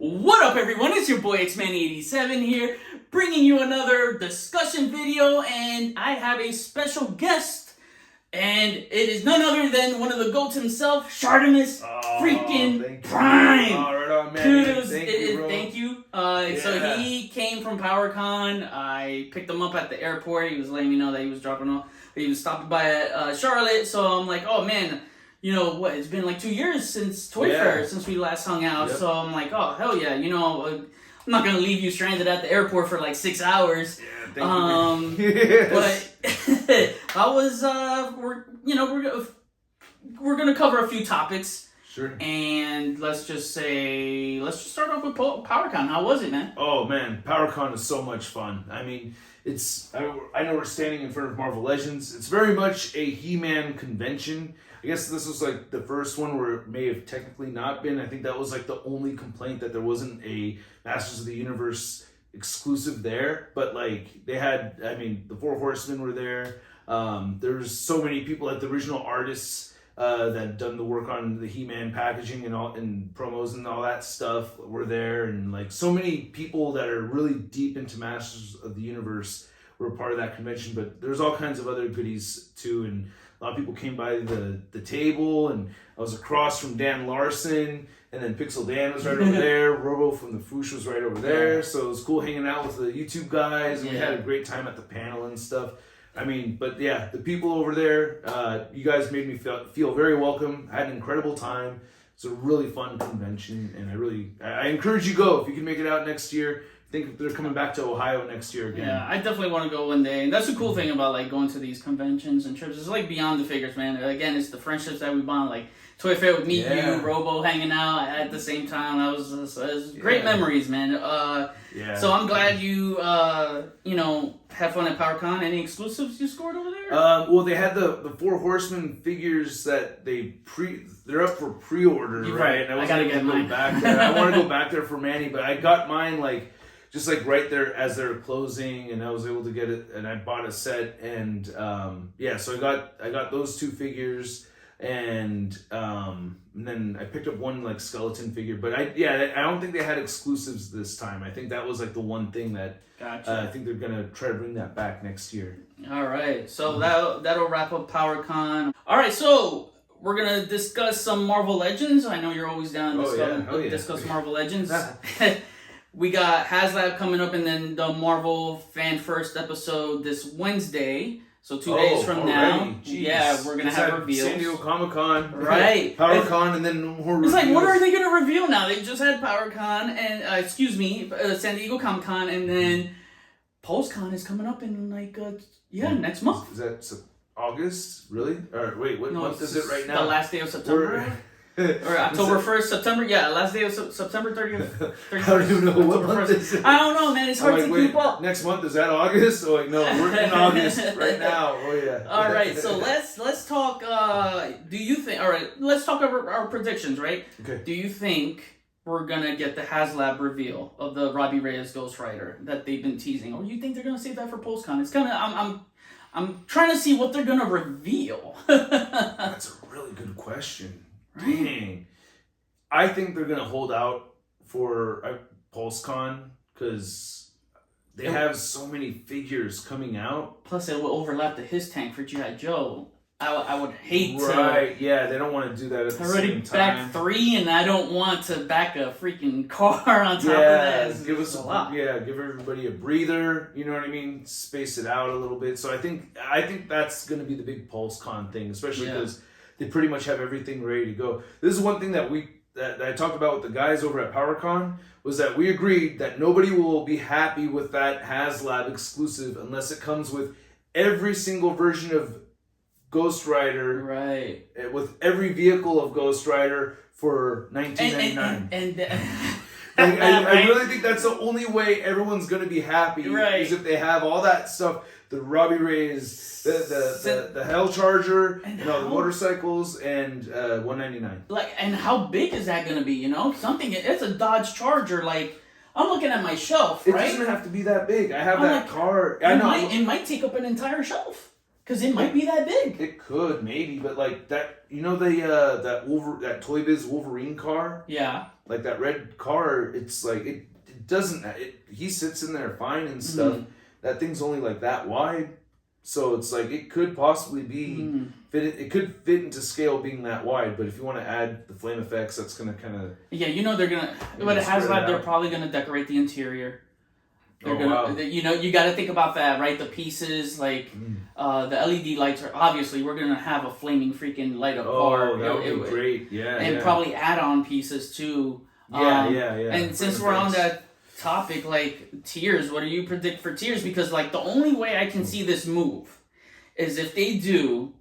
What up, everyone? It's your boy X-Man87 here, bringing you another discussion video, and I have a special guest, and it is none other than one of the GOATs himself, Shartimus freaking Prime. Right on, man. Kudos, Thank you. So he came from PowerCon. I picked him up at the airport. He was letting me know that he was dropping off. He was stopping by Charlotte, so I'm like, oh man. You know what? It's been like 2 years since Toy Fair, since we last hung out. Yep. So I'm like, oh hell yeah! You know, I'm not gonna leave you stranded at the airport for like 6 hours. Yeah, thank you. But I was, we're gonna cover a few topics. Sure. And let's just start off with PowerCon. How was it, man? Oh man, PowerCon is so much fun. I mean, I know we're standing in front of Marvel Legends. It's very much a He-Man convention. I guess this was like the first one where it may have technically not been. I think that was like the only complaint, that there wasn't a Masters of the Universe exclusive there. But like they had, I mean, the Four Horsemen were there. There's so many people, like the original artists that had done the work on the He-Man packaging and promos and all that stuff were there, and like so many people that are really deep into Masters of the Universe were part of that convention. But there's all kinds of other goodies too, and a lot of people came by the table, and I was across from Dan Larson, and then Pixel Dan was right over there. Robo from the Foosh was right over there. So it was cool hanging out with the YouTube guys, and we had a great time at the panel and stuff. I mean, but yeah, the people over there, you guys made me feel very welcome. I had an incredible time. It's a really fun convention, and I encourage you to go if you can make it out next year. I think they're coming back to Ohio next year again. Yeah, I definitely want to go one day. And that's the cool thing about like going to these conventions and trips. It's like beyond the figures, man. Again, it's the friendships that we bond. Like Toy Fair with me, you, Robo hanging out at the same time. That was great memories, man. So I'm glad you had fun at PowerCon. Any exclusives you scored over there? Well, they had the Four Horsemen figures that they're up for pre-order, right? And I gotta get mine back there. I want to go back there for Manny, but I got mine like just like right there as they're closing, and I was able to get it, and I bought a set, and so I got those two figures, and then I picked up one like skeleton figure, but I don't think they had exclusives this time. I think that was like the one thing that I think they're gonna try to bring that back next year. All right, so that'll wrap up PowerCon. All right, so we're gonna discuss some Marvel Legends. I know you're always down to discuss Marvel Legends. We got Haslab coming up, and then the Marvel Fan First episode this Wednesday. So 2 days from now, we're gonna have reveals. San Diego Comic-Con, right? PowerCon, and then more reveals. It's like, what are they gonna reveal now? They just had PowerCon and San Diego Comic-Con, and then PulseCon is coming up in like next month. Is that August? Really? Or wait, what month is it right now? The last day of September. Or October 1st, September, last day of September 30th. I don't even know what month is it. I don't know, man. It's hard to keep up. Next month, is that August? Oh, no, we're in August right now. Oh, yeah. All right, so let's talk, do you think, all right, let's talk our predictions, right? Okay. Do you think we're going to get the Haslab reveal of the Robbie Reyes Ghost Rider that they've been teasing? Or do you think they're going to save that for PulseCon? It's kind of, I'm trying to see what they're going to reveal. That's a really good question. Dang. I think they're going to hold out for PulseCon because they have so many figures coming out. Plus, it will overlap the his tank for G.I. Joe. I would hate to. Right, yeah, they don't want to do that at the same time. Already back 3, and I don't want to back a freaking car on top of that. Give us a lot. Yeah, give everybody a breather. You know what I mean? Space it out a little bit. So I think that's going to be the big PulseCon thing, especially because they pretty much have everything ready to go. This is one thing that I talked about with the guys over at PowerCon, was that we agreed that nobody will be happy with that Haslab exclusive unless it comes with every single version of Ghost Rider, right? With every vehicle of Ghost Rider for $19.99. I really think that's the only way everyone's going to be happy, is if they have all that stuff. The Robbie Reyes, the Hell Charger, and all the motorcycles, and $199. Like, and how big is that gonna be? You know, it's a Dodge Charger. Like, I'm looking at my shelf, right? It doesn't have to be that big. I have that car. I know it might take up an entire shelf. Because it might be that big. It could, maybe, but like that, you know, that Toy Biz Wolverine car? Yeah. Like that red car, it's like, it doesn't, he sits in there fine and stuff. Mm-hmm. That thing's only like that wide. So it's like, it could possibly be, it could fit into scale being that wide, but if you want to add the flame effects, that's going to kind of... Yeah, you know they're going to, but it has Haslab, they're probably going to decorate the interior. They're wow. You know, you got to think about that, right? The pieces, like the LED lights are obviously we're gonna have a flaming freaking light up car. That would be great, yeah. And probably add-on pieces too. Yeah. And since we're on that topic, like tiers, what do you predict for tiers? Because like the only way I can see this move is if they do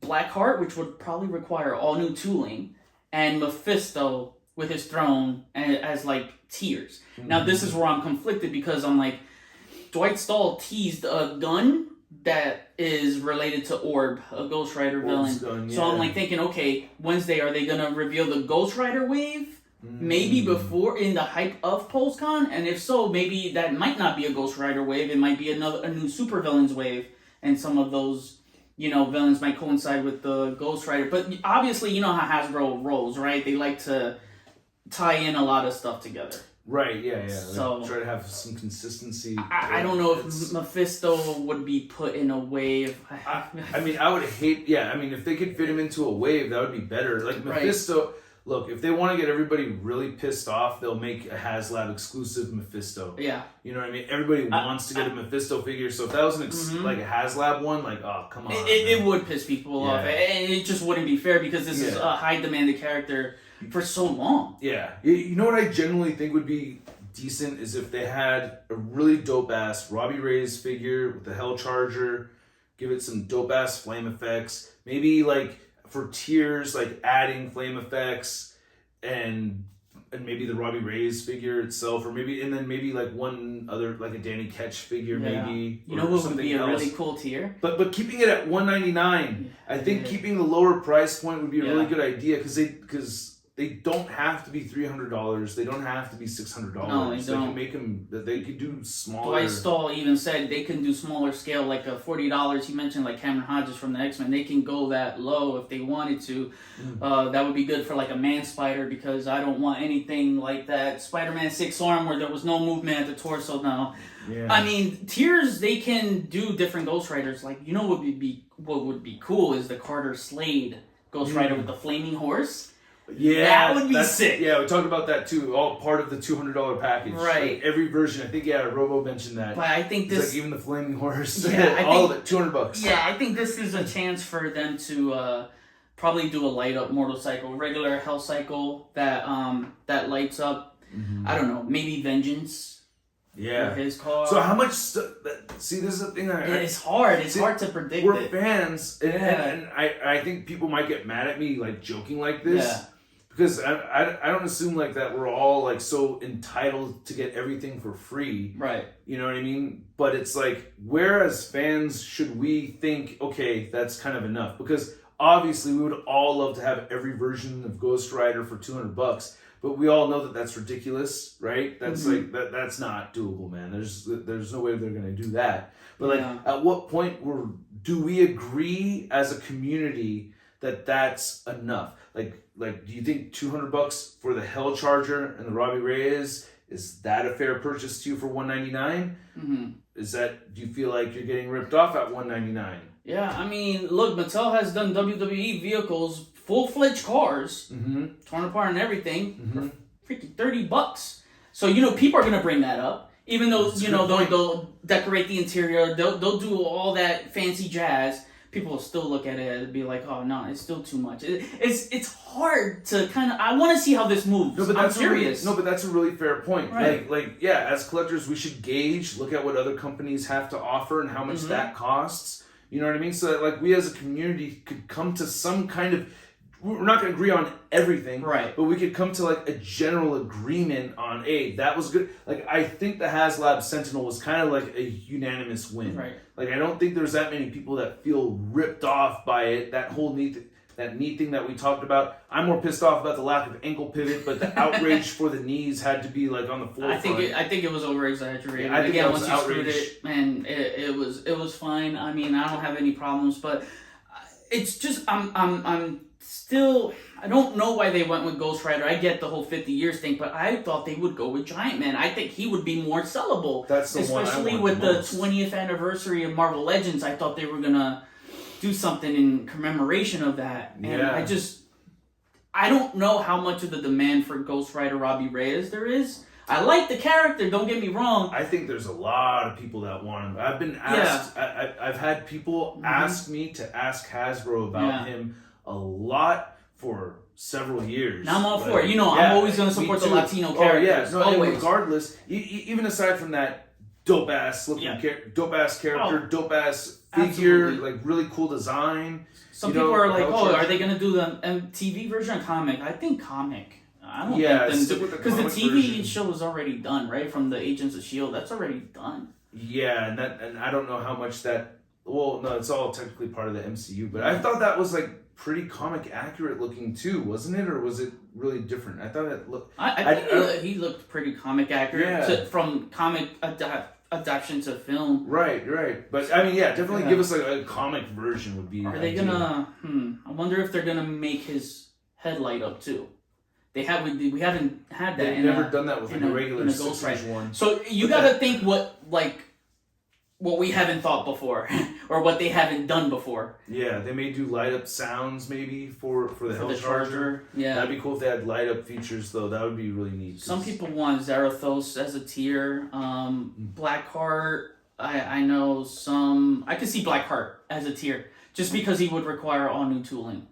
Blackheart, which would probably require all new tooling, and Mephisto with his throne as like tiers. Now this is where I'm conflicted because I'm like, Dwight Stahl teased a gun that is related to Orb, a Ghost Rider villain. Gun, yeah. So I'm like thinking, okay, Wednesday, are they gonna reveal the Ghost Rider wave? Maybe before, in the hype of PostCon? And if so, maybe that might not be a Ghost Rider wave, it might be a new super villains wave, and some of those, you know, villains might coincide with the Ghost Rider. But obviously, you know how Hasbro rolls, right? They like to tie in a lot of stuff together. Right, yeah. So try to have some consistency. I don't know if Mephisto would be put in a wave. I mean, I would hate... Yeah, I mean, if they could fit him into a wave, that would be better. Like, Mephisto... Right. Look, if they want to get everybody really pissed off, they'll make a Haslab exclusive Mephisto. Yeah. You know what I mean? Everybody wants to get a Mephisto figure, so if that was like a Haslab one, like, oh, come on. It would piss people off, and it just wouldn't be fair because this is a high-demanded character for so long. Yeah. You know what I genuinely think would be decent is if they had a really dope-ass Robbie Reyes figure with the Hell Charger, give it some dope-ass flame effects, maybe, like... for tiers, like adding flame effects and maybe the Robbie Reyes figure itself, or maybe like one other, like a Danny Ketch figure, maybe. You know what would be a really cool tier? But keeping it at $199, I think keeping the lower price point would be a really good idea because they don't have to be $300. They don't have to be $600. No, they don't. Can make them. They could do smaller. Dwight Stahl even said they can do smaller scale, like a $40. He mentioned like Cameron Hodges from the X-Men. They can go that low if they wanted to. That would be good for like a Man Spider because I don't want anything like that Spider-Man 6 arm where there was no movement at the torso. No. Yeah. I mean, tiers, they can do different Ghost Riders. Like, you know what would be cool is the Carter Slade Ghost Rider with the flaming horse. Yeah, that would be sick. Yeah, we talked about that too. All part of the $200 package. Right. Like every version. I think Robo mentioned that. But I think this, like even the flaming horse. Yeah, all of it. $200. Yeah, I think this is a chance for them to probably do a light up motorcycle, regular Hell Cycle that lights up. I don't know, maybe Vengeance. Yeah. His car. So how much... See, this is the thing. It's hard. It's hard to predict. We're fans, and I think people might get mad at me like joking like this. Yeah. Because I don't assume like that we're all like so entitled to get everything for free. Right. You know what I mean? But it's like, where as fans should we think, okay, that's kind of enough? Because obviously we would all love to have every version of Ghost Rider for $200. But we all know that that's ridiculous, right? That's like that's not doable, man. There's no way they're gonna do that. But like, at what point do we agree as a community that that's enough? Like, do you think $200 for the Hell Charger and the Robbie Reyes is that a fair purchase to you for $199? Is that, do you feel like you're getting ripped off at $199? Yeah, I mean, look, Mattel has done WWE vehicles, full-fledged cars, torn apart and everything, for freaking $30. So, you know, people are going to bring that up. Even though, you know, they'll decorate the interior, they'll do all that fancy jazz. People will still look at it and be like, oh, no, it's still too much. It's hard to kind of... I want to see how this moves. No, but I'm curious. But that's a really fair point. Right. Like, yeah, as collectors, we should gauge, look at what other companies have to offer and how much that costs. You know what I mean? So that, like, we as a community could come to some kind of... We're not going to agree on everything. Right. But we could come to, like, a general agreement on, hey, that was good. Like, I think the Haslab Sentinel was kind of like a unanimous win. Right. Like, I don't think there's that many people that feel ripped off by it. That whole that knee thing that we talked about. I'm more pissed off about the lack of ankle pivot, but the outrage for the knees had to be like on the forefront. I think it was over exaggerated. I think Again, once you screwed it, man, it was fine. I mean, I don't have any problems, but it's just I'm still, I don't know why they went with Ghost Rider. I get the whole 50 years thing, but I thought they would go with Giant Man. I think he would be more sellable. That's the one I especially want with the the most. 20th anniversary of Marvel Legends. I thought they were gonna do something in commemoration of that. And I don't know how much of the demand for Ghost Rider Robbie Reyes there is. I like the character, don't get me wrong. I think there's a lot of people that want him. I've been asked, I've had people ask me to ask Hasbro about him a lot for several years. Now I'm all for it. You know, I'm always going to support the Latino characters. Oh, yeah. No, regardless, even aside from that dope-ass looking dope-ass character, dope-ass figure, like really cool design. Some people are like, are they going to do the TV version or comic? I think comic. I don't think them because the TV show is already done, right? From the Agents of S.H.I.E.L.D. That's already done. Yeah, and I don't know how much that. Well, no, it's all technically part of the MCU, but I thought that was like pretty comic accurate looking too, wasn't it? Or was it really different? I thought it looked. I think he looked pretty comic accurate from comic adaptation to film. Right. But I mean, definitely give us like a comic version would be. Are they gonna? I wonder if they're gonna make his head light up too. We haven't had that. They've never done that with a regular Ghost Rider one. So you got to think what we haven't thought before, or what they haven't done before. Yeah, they may do light up sounds maybe for the Hell Charger. Yeah, that'd be cool if they had light up features though. That would be really neat. Some people want Zarathos as a tier. Blackheart. I know some. I could see Blackheart as a tier just because he would require all new tooling.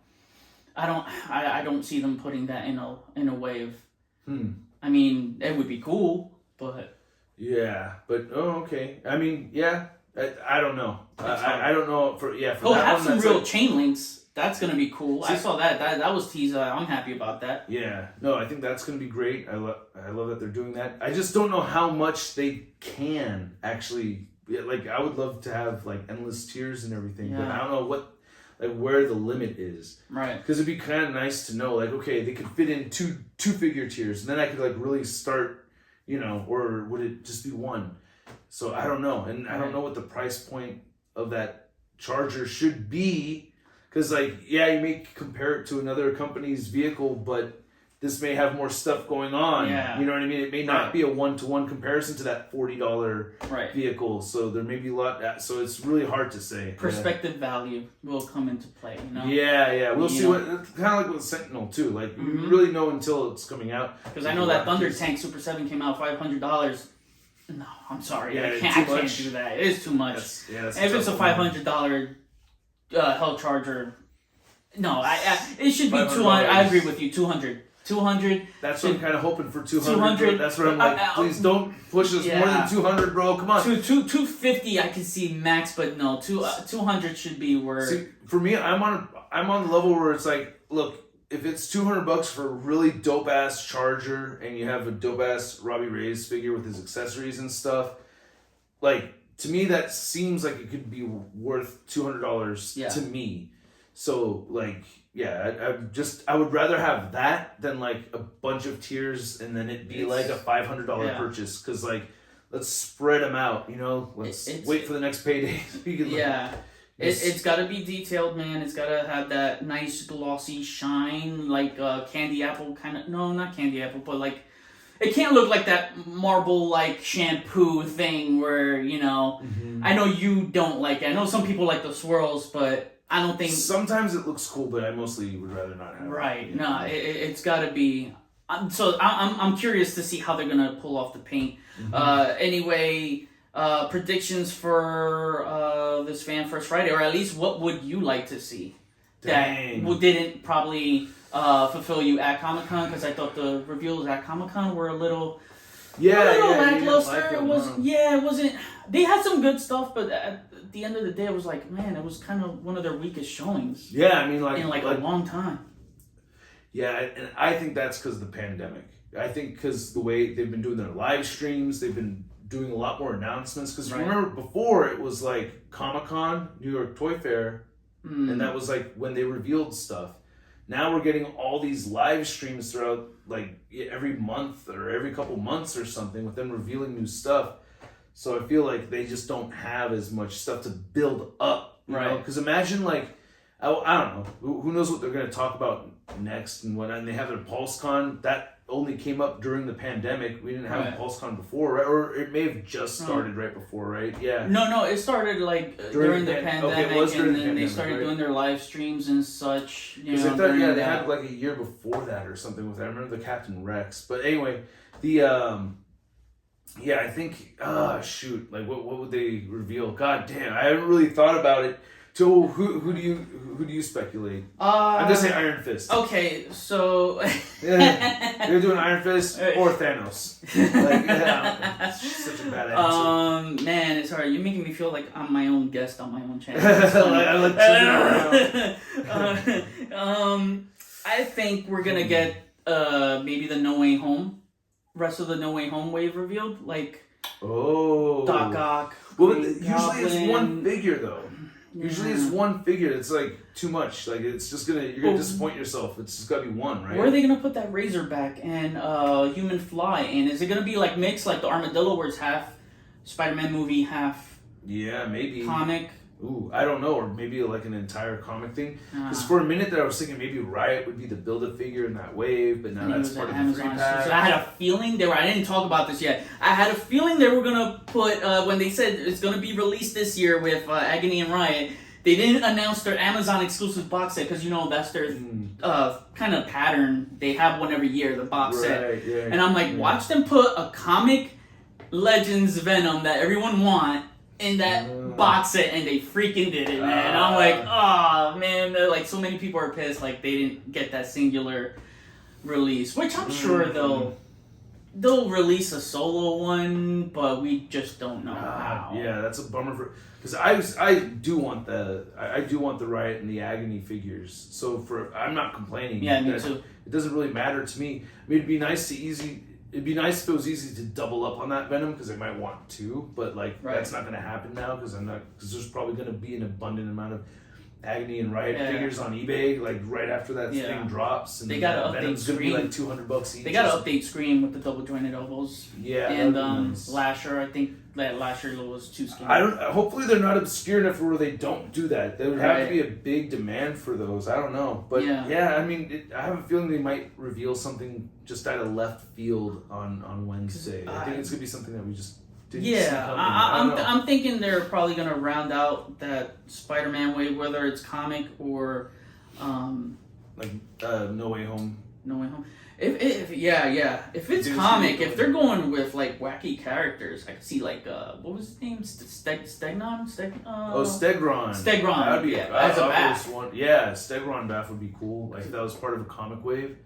I don't see them putting that in a wave. I mean, it would be cool, but okay. I mean, I don't know. I don't know for he'll have some real chain links. That's gonna be cool. I saw that was teaser. I'm happy about that. Yeah, no, I think that's gonna be great. I love that they're doing that. I just don't know how much they can actually. Like, I would love to have like endless tiers and everything, but I don't know where the limit is. Right. Because it'd be kind of nice to know, like, okay, they could fit in two figure tiers, and then I could like really start, or would it just be one? So I don't know, and I don't know what the price point of that charger should be, because you may compare it to another company's vehicle, but this may have more stuff going on. Yeah. You know what I mean? It may not be a one-to-one comparison to that $40 vehicle. So there may be a lot. So it's really hard to say. Perspective value will come into play. Yeah. We'll see what kind of like with Sentinel too. Like we really know until it's coming out. Because I know that Thunder Tank Super 7 came out $500. No, I'm sorry. I can't do that. It is too much. If it's a $500 Hell Charger, no, it should be 200. I agree with you. 200. That's what I'm kind of hoping for. 200. That's what I'm like. Please don't push us more than 200, bro. Come on. 250 I can see max, but no, 200 should be where. See, for me, I'm on the level where it's like, look, if it's $200 for a really dope ass charger and you have a dope ass Robbie Reyes figure with his accessories and stuff, like to me that seems like it could be worth $200 to me. So I would rather have that than like a bunch of tiers and then it be like a $500 purchase, because let's spread them out, let's wait for the next payday. It's got to be detailed, man. It's got to have that nice glossy shine, like candy apple kind of. No, not candy apple, but like it can't look like that marble like shampoo thing where I know you don't like it. I know some people like the swirls, but I don't think. Sometimes it looks cool, but I mostly would rather not have it. Right. No, it's got to be. So I'm curious to see how they're going to pull off the paint. Anyway, predictions for this Fan First Friday, or at least what would you like to see? Dang. That didn't probably fulfill you at Comic-Con, because I thought the reveals at Comic-Con were a little lackluster. It wasn't. They had some good stuff, but at the end of the day, it was like, man, it was kind of one of their weakest showings. Yeah, I mean, in a long time. Yeah, and I think that's because of the pandemic. I think because the way they've been doing their live streams, they've been doing a lot more announcements. Because remember, before it was like Comic-Con, New York Toy Fair, and that was like when they revealed stuff. Now we're getting all these live streams throughout like every month or every couple months or something with them revealing new stuff. So I feel like they just don't have as much stuff to build up, you know? Because imagine like, I don't know, who knows what they're going to talk about next and when, and they have their PulseCon that only came up during the pandemic. We didn't have a PulseCon before, right? Or it may have just started right before, right? Yeah. No, it started like during the pandemic, and then they started doing their live streams and such. Because I thought, they had like a year before that or something with that. I remember the Captain Rex, but anyway, the I think shoot, like what would they reveal? God damn, I haven't really thought about it. So who do you speculate? I'm gonna say Iron Fist. Okay, so you're doing Iron Fist or Thanos. Like, such a bad answer. Man, it's hard. You're making me feel like I'm my own guest on my own channel. I think we're gonna get maybe the No Way Home, rest of the No Way Home wave revealed, like Doc Ock. Well, usually it's one figure though. Usually it's one figure. It's like too much. Like it's just you're gonna disappoint yourself. It's just gotta be one, right? Where are they gonna put that Razorback and Human Fly? And is it gonna be like mixed, like the Armadillo, where it's half Spider-Man movie, half maybe comic? Ooh, I don't know, or maybe like an entire comic thing. Because for a minute there, I was thinking maybe Riot would be the Build-A-Figure in that wave, but now that's part of the 3-pack. So I had a feeling I didn't talk about this yet. I had a feeling they were gonna put when they said it's gonna be released this year with Agony and Riot. They didn't announce their Amazon exclusive box set because that's their kind of pattern. They have one every year, the box set. Yeah, and I'm like, watch them put a comic Legends Venom that everyone want in that box set, and they freaking did it, man. And I'm like, oh man, like so many people are pissed, like they didn't get that singular release, which I'm sure they'll release a solo one, but we just don't know how. Yeah, that's a bummer because I do want the Riot and the Agony figures. So I'm not complaining. Yeah, me too. It doesn't really matter to me. I mean, it'd be nice if it was easy to double up on that Venom because I might want to, but like that's not going to happen now because there's probably going to be an abundant amount of Agony and Riot figures on eBay like right after that thing drops, and they got to update Venom's going to be like $200 each. They got to update Scream with the double jointed elbows. Yeah, and nice. Lasher, I think that Lasher was too skinny. Hopefully they're not obscure enough where they don't do that. There would have to be a big demand for those. I don't know, but I mean, I have a feeling they might reveal something just out of left field on Wednesday. I think it's gonna be something that we just didn't see coming. I'm thinking they're probably gonna round out that Spider-Man wave, whether it's comic or like No Way Home. No Way Home. If it's comic, if they're going with like wacky characters, I could see like what was his name? Stegron. Stegron. That'd be as a bath. Yeah, Stegron bath would be cool. Like if that was part of a comic wave.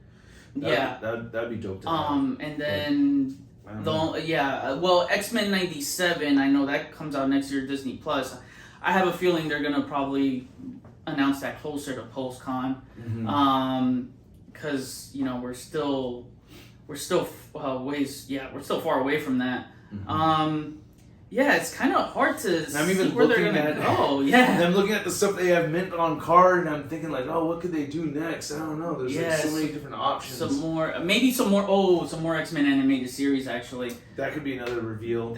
That'd be dope. And then X-Men '97. I know that comes out next year, Disney Plus. I have a feeling they're gonna probably announce that closer to PulseCon. Because we're still far away from that. It's kind of hard to see where they're gonna go. Yeah, and I'm looking at the stuff they have mint on card, and I'm thinking like, oh, what could they do next? I don't know. There's so many different options. Some more X-Men animated series actually. That could be another reveal.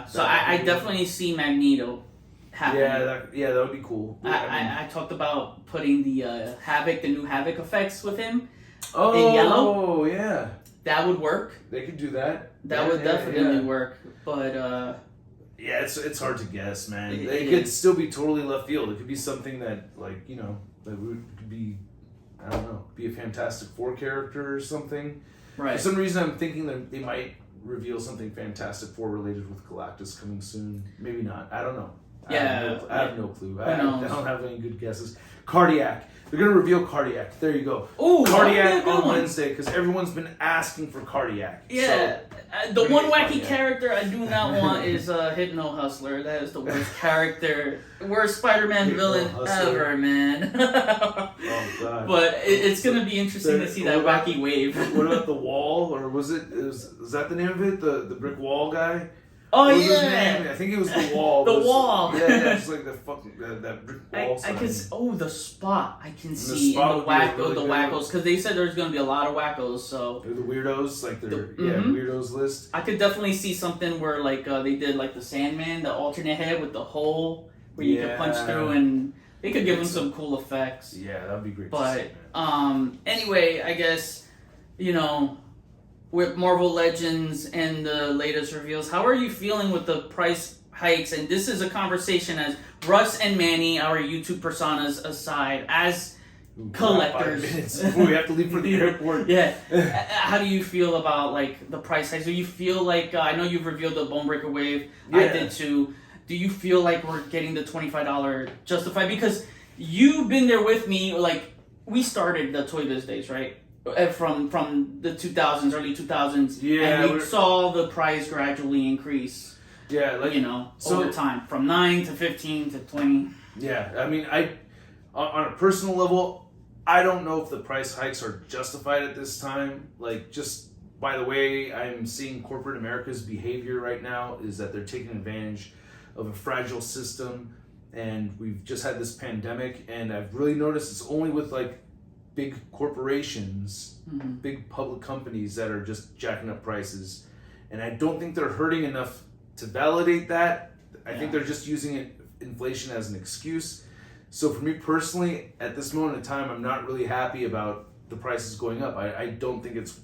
So I definitely see Magneto happening. That would be cool. I talked about putting the the new Havoc effects with him in yellow. Oh, yeah. That would work. They could do that. That would definitely work. But it's hard to guess, man. It could still be totally left field. It could be something that could be, I don't know, be a Fantastic Four character or something. Right. For some reason, I'm thinking that they might reveal something Fantastic Four related with Galactus coming soon. Maybe not. I don't know. I have no clue. I don't have any good guesses. Cardiac. They're going to reveal Cardiac. There you go. Ooh, Cardiac on Wednesday because everyone's been asking for Cardiac. Yeah. The one wacky character I do not want is Hypno Hustler. That is the worst character. Worst Spider-Man villain ever, man. Oh, God. But it's going to be interesting to see that wacky wave. What about the Wall? Or is that the name of it? The brick wall guy? Oh what was yeah. His name? I think it was the wall. The wall. Yeah, it's like the fucking that brick wall. I can the spot I can see spot in the wackos because they said there's gonna be a lot of wackos. So they're the weirdos, like weirdos list. I could definitely see something where like they did like the Sandman, the alternate head with the hole where you could punch through, and they could give him some cool effects. Yeah, that'd be great. But anyway, I guess with Marvel Legends and the latest reveals, how are you feeling with the price hikes? And this is a conversation as Russ and Manny, our YouTube personas aside, as collectors. 5 minutes before we have to leave for the airport. Yeah. How do you feel about like the price hikes? Do you feel like I know you've revealed the Bonebreaker Wave. Yeah. I did too. Do you feel like we're getting the $25 justified? Because you've been there with me. Like we started the Toy Biz days, right? From the 2000s, early 2000s, and we saw the price gradually increase. Yeah, like over time, from 9 to 15 to 20. Yeah, I mean, on a personal level, I don't know if the price hikes are justified at this time. Like, just by the way I'm seeing corporate America's behavior right now is that they're taking advantage of a fragile system, and we've just had this pandemic, and I've really noticed it's only with like big corporations, big public companies that are just jacking up prices. And I don't think they're hurting enough to validate that. I think they're just using inflation as an excuse. So for me personally, at this moment in time, I'm not really happy about the prices going up. I don't think it's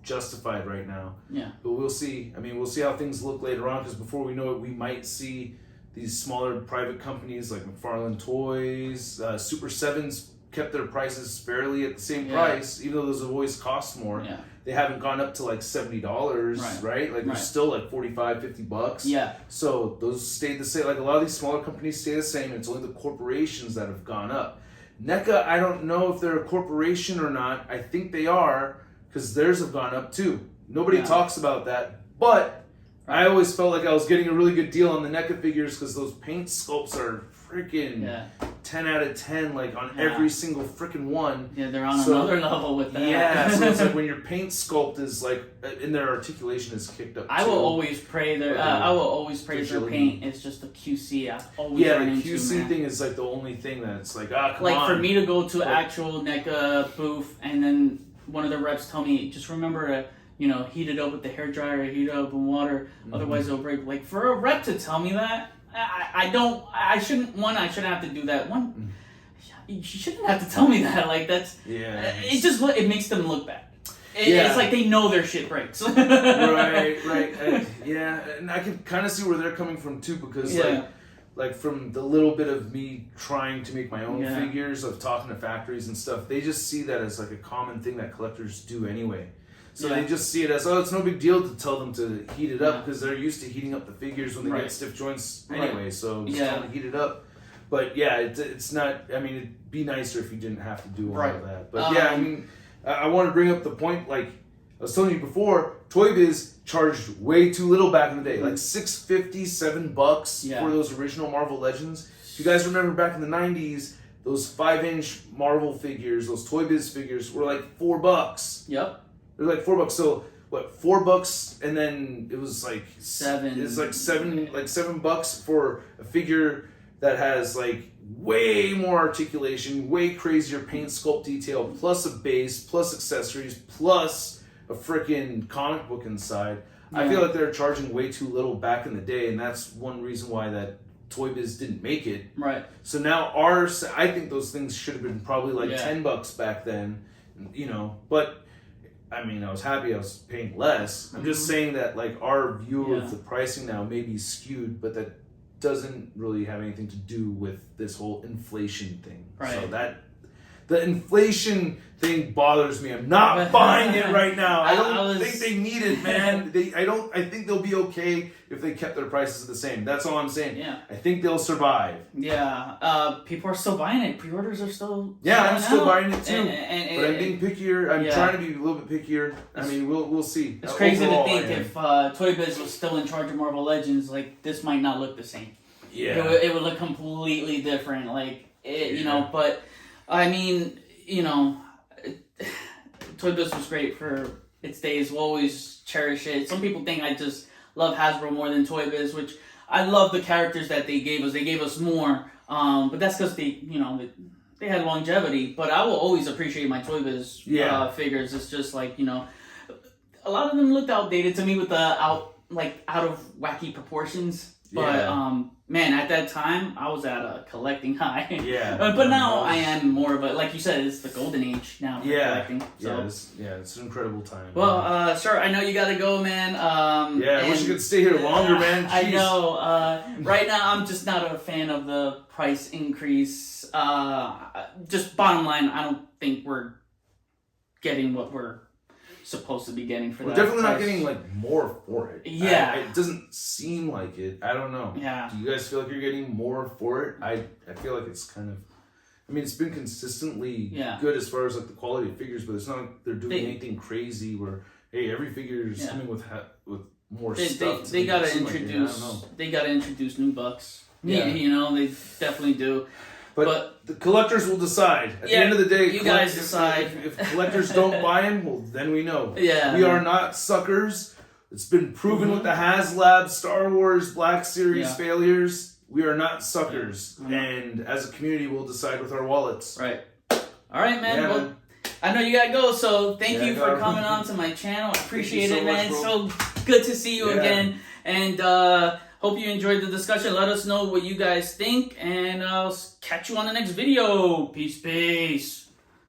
justified right now. Yeah. But we'll see. I mean, we'll see how things look later on, because before we know it, we might see these smaller private companies like McFarlane Toys, Super Sevens kept their prices fairly at the same price, even though those have always cost more. Yeah. They haven't gone up to like $70, right? Like they're still like $45-$50. Yeah. So those stayed the same. Like a lot of these smaller companies stay the same, and it's only the corporations that have gone up. NECA, I don't know if they're a corporation or not. I think they are, because theirs have gone up too. Nobody talks about that, but I always felt like I was getting a really good deal on the NECA figures, because those paint sculpts are freaking 10 out of 10, like on every single freaking one. Yeah, they're on another level with that. Yeah, so it's like when your paint sculpt is like, in their articulation is kicked up. I will always pray their. I will always praise their paint. It's just the QC. I always run into, the QC thing is like the only thing that's like, come on. Like for me to go to actual NECA booth, and then one of the reps tell me, just remember to heat it up with the hair dryer, heat it up in water, otherwise it'll break. Like for a rep to tell me that, I shouldn't have to do that. You shouldn't have to tell me that. Like that's, it makes them look bad. It's like they know their shit breaks. right. And I can kind of see where they're coming from too, because like from the little bit of me trying to make my own figures, of talking to factories and stuff, they just see that as like a common thing that collectors do anyway. So they just see it as, it's no big deal to tell them to heat it up, because they're used to heating up the figures when they get stiff joints anyway. So just tell them to heat it up. But it's not, I mean, it'd be nicer if you didn't have to do all of that. But I mean, I want to bring up the point, like I was telling you before, Toy Biz charged way too little back in the day, like $6.50, $7 for those original Marvel Legends. If you guys remember back in the 90s, those 5-inch Marvel figures, those Toy Biz figures were like $4. Yep. They're like $4. So what? $4, and then it was like $7. It's like $7 for a figure that has like way more articulation, way crazier paint sculpt detail, plus a base, plus accessories, plus a freaking comic book inside. Yeah. I feel like they're charging way too little back in the day, and that's one reason why that Toy Biz didn't make it. Right. So now I think those things should have been probably like $10 back then, but I mean, I was happy I was paying less. I'm just saying that like our view of the pricing now may be skewed, but that doesn't really have anything to do with this whole inflation thing. Right. So the inflation thing bothers me. I'm not buying it right now. I don't think they need it, man. I think they'll be okay if they kept their prices the same. That's all I'm saying. Yeah. I think they'll survive. Yeah. People are still buying it. Pre-orders are still I'm still buying it too. But I'm being pickier. I'm trying to be a little bit pickier. I mean, we'll see. It's crazy to think if Toy Biz was still in charge of Marvel Legends, like this might not look the same. Yeah. It would look completely different. Like but I mean, Toy Biz was great for its days. We'll always cherish it. Some people think I just love Hasbro more than Toy Biz, which I love the characters that they gave us. They gave us more, but that's because they had longevity. But I will always appreciate my Toy Biz figures. It's just like, a lot of them looked outdated to me with the out of wacky proportions. But man, at that time I was at a collecting high. Yeah. But now I am more of a, like you said, it's the golden age now for collecting. So. It's an incredible time. Well, sir, I know you gotta go, man. I wish you could stay here longer, man. Jeez. I know. Right now I'm just not a fan of the price increase. Just bottom line, I don't think we're getting what we're supposed to be getting for that. We're definitely not getting like more for it. Yeah. It doesn't seem like it. I don't know. Yeah. Do you guys feel like you're getting more for it? I feel like it's kind of, it's been consistently good as far as like the quality of figures, but it's not like they're doing anything crazy where, hey, every figure is coming with more stuff. They gotta introduce. They gotta introduce new bucks. Yeah. They definitely do. But the collectors will decide. At the end of the day, you guys decide. If collectors don't buy them, well, then we know. Yeah. We are not suckers. It's been proven with the Haslab, Star Wars, Black Series failures. We are not suckers. And as a community, we'll decide with our wallets. Right. All right, man. Yeah, well, I know you gotta go, so thank you for coming on to my channel. I appreciate it, man. It's so good to see you again. And hope you enjoyed the discussion. Let us know what you guys think, and I'll catch you on the next video. Peace.